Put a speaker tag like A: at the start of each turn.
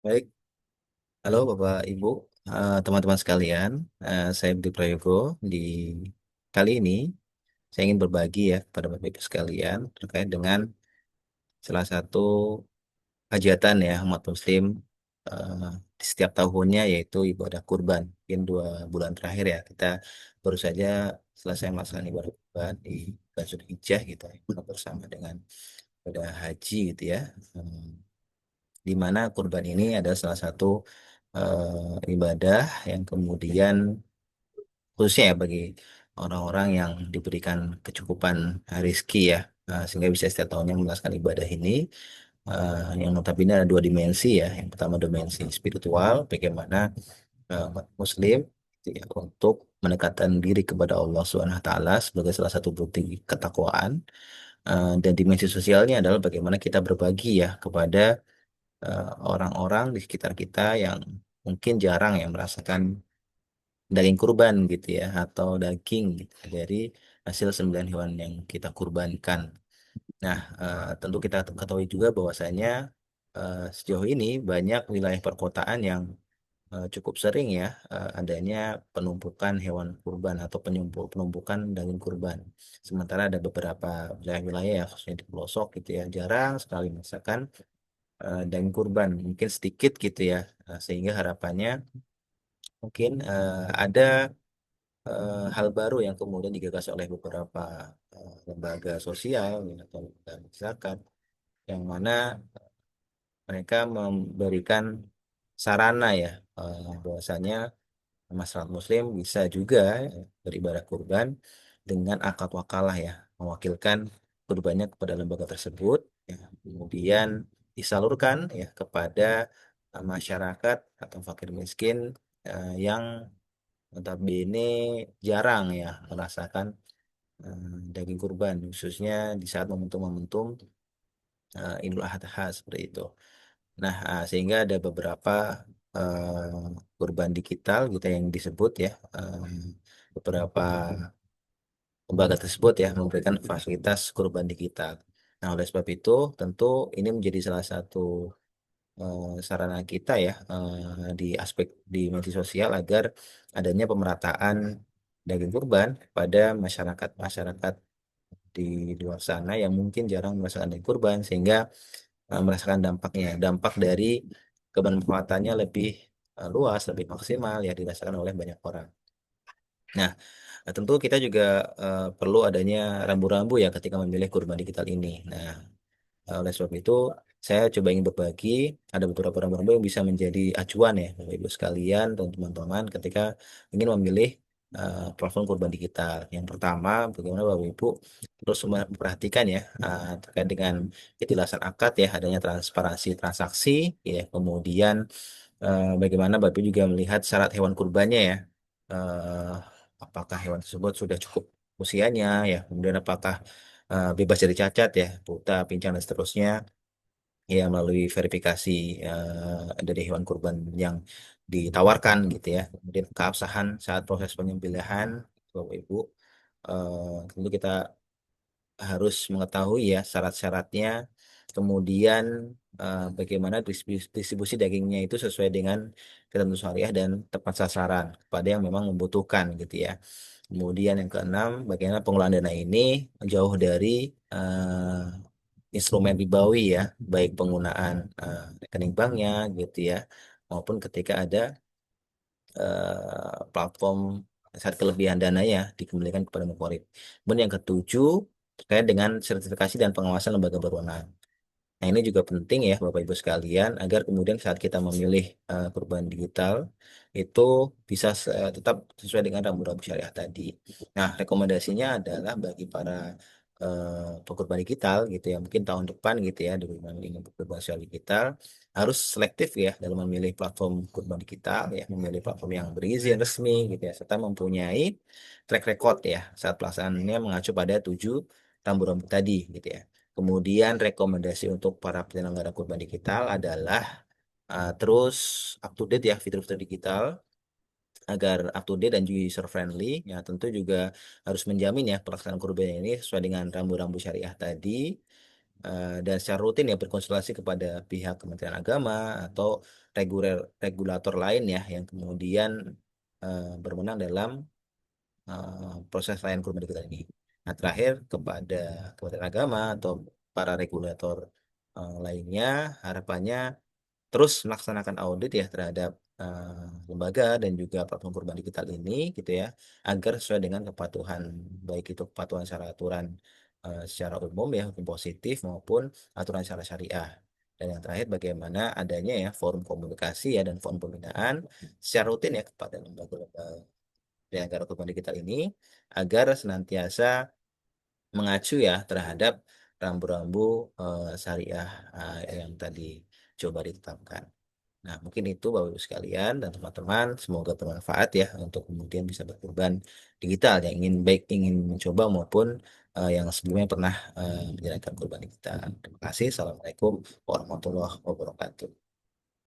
A: Baik, halo Bapak Ibu, teman-teman sekalian. Saya Budi Prayogo. Di kali ini saya ingin berbagi ya kepada Bapak Ibu sekalian terkait dengan salah satu hajatan ya umat Muslim eh, di setiap tahunnya, yaitu ibadah kurban. Mungkin 2 bulan terakhir ya kita baru saja selesai melaksanakan ibadah kurban di bulan Zulhijjah gitu ya, bersama dengan ibadah haji gitu ya. Hmm, di mana kurban ini adalah salah satu ibadah yang kemudian khususnya ya bagi orang-orang yang diberikan kecukupan rezeki ya, sehingga bisa setiap tahunnya melaksanakan ibadah ini, yang notabene ada 2 dimensi ya. Yang pertama dimensi spiritual, bagaimana umat Muslim gitu ya, untuk mendekatkan diri kepada Allah Subhanahu Wa Taala sebagai salah satu bukti ketakwaan. Dan dimensi sosialnya adalah bagaimana kita berbagi ya kepada orang-orang di sekitar kita yang mungkin jarang yang merasakan daging kurban gitu ya, atau daging gitu dari hasil sembelihan hewan yang kita kurbankan. Nah, tentu kita ketahui juga bahwasanya sejauh ini banyak wilayah perkotaan yang cukup sering ya adanya penumpukan hewan kurban atau penumpukan daging kurban. Sementara ada beberapa wilayah-wilayah ya, khususnya di pelosok gitu ya, jarang sekali masakan daging kurban, mungkin sedikit gitu ya. Sehingga harapannya mungkin ada hal baru yang kemudian digagas oleh beberapa lembaga sosial ya, atau lembaga masyarakat, yang mana mereka memberikan sarana ya, bahwasanya masyarakat Muslim bisa juga beribadah kurban dengan akad wakalah ya, mewakilkan kurbannya kepada lembaga tersebut ya, kemudian disalurkan ya kepada masyarakat atau fakir miskin yang notabene jarang ya merasakan daging kurban, khususnya di saat momentum-momentum Idul Adha seperti itu. Nah, sehingga ada beberapa kurban digital gitu yang disebut ya, beberapa lembaga tersebut ya memberikan fasilitas kurban digital. Nah, oleh sebab itu tentu ini menjadi salah satu sarana kita ya, di aspek dimensi sosial, agar adanya pemerataan daging kurban pada masyarakat-masyarakat di luar sana yang mungkin jarang merasakan daging kurban, sehingga merasakan dampaknya, dampak dari kebermanfaatannya lebih luas, lebih maksimal ya dirasakan oleh banyak orang. Nah, tentu kita juga perlu adanya rambu-rambu ya ketika memilih kurban digital ini. Nah, oleh sebab itu, saya coba ingin berbagi, ada beberapa rambu-rambu yang bisa menjadi acuan ya, Bapak Ibu sekalian dan teman-teman, ketika ingin memilih platform kurban digital. Yang pertama, bagaimana Bapak Ibu terus memperhatikan ya terkait dengan kejelasan akad ya, adanya transparansi transaksi ya, kemudian bagaimana Bapak Ibu juga melihat syarat hewan kurbannya ya. Eh, Apakah hewan tersebut sudah cukup usianya ya, kemudian apakah bebas dari cacat ya, buta, pincang dan seterusnya ya, melalui verifikasi dari hewan kurban yang ditawarkan gitu ya. Kemudian keabsahan saat proses penyembelihan, Bapak Ibu, tentu kita harus mengetahui ya syarat-syaratnya, kemudian bagaimana distribusi dagingnya itu sesuai dengan ketentuan syariah dan tepat sasaran kepada yang memang membutuhkan gitu ya. Kemudian yang keenam, bagaimana pengelolaan dana ini jauh dari instrumen ribawi ya, baik penggunaan rekening banknya gitu ya, maupun ketika ada platform saat kelebihan dana ya dikembalikan kepada mukorib. Kemudian yang ketujuh, terkait dengan sertifikasi dan pengawasan lembaga berwenang. Nah, ini juga penting ya Bapak Ibu sekalian, agar kemudian saat kita memilih kurban digital itu bisa tetap sesuai dengan rambu-rambu syariah tadi. Nah, rekomendasinya adalah bagi para pekurban digital gitu ya, mungkin tahun depan gitu ya, dengan memilih kurban secara digital, harus selektif ya dalam memilih platform kurban digital ya, memilih platform yang berizin resmi gitu ya, serta mempunyai track record ya saat pelaksanaannya mengacu pada 7 rambu-rambu tadi gitu ya. Kemudian rekomendasi untuk para penyelenggara kurban digital adalah terus up to date ya fitur-fitur digital, agar up to date dan juga user friendly. Ya, tentu juga harus menjamin ya pelaksanaan kurban ini sesuai dengan rambu-rambu syariah tadi. dan secara rutin ya berkonsultasi kepada pihak Kementerian Agama atau regulator lain ya yang kemudian berwenang dalam proses layanan kurban digital ini. Nah, terakhir kepada Kementerian Agama atau para regulator lainnya, harapannya terus melaksanakan audit ya terhadap lembaga dan juga platform kurban digital ini gitu ya, agar sesuai dengan kepatuhan, baik itu kepatuhan secara aturan secara umum ya hukum positif maupun aturan secara syariah. Dan yang terakhir bagaimana adanya ya forum komunikasi ya dan forum pembinaan secara rutin ya kepada lembaga-lembaga penyelenggara kurban digital ini agar senantiasa mengacu ya terhadap rambu-rambu syariah yang tadi coba ditetapkan. Nah, mungkin itu Bapak Ibu sekalian dan teman-teman, semoga bermanfaat ya untuk kemudian bisa berkurban digital yang ingin baik ingin mencoba maupun yang sebelumnya pernah menjalankan kurban digital. Terima kasih. Assalamualaikum warahmatullahi wabarakatuh.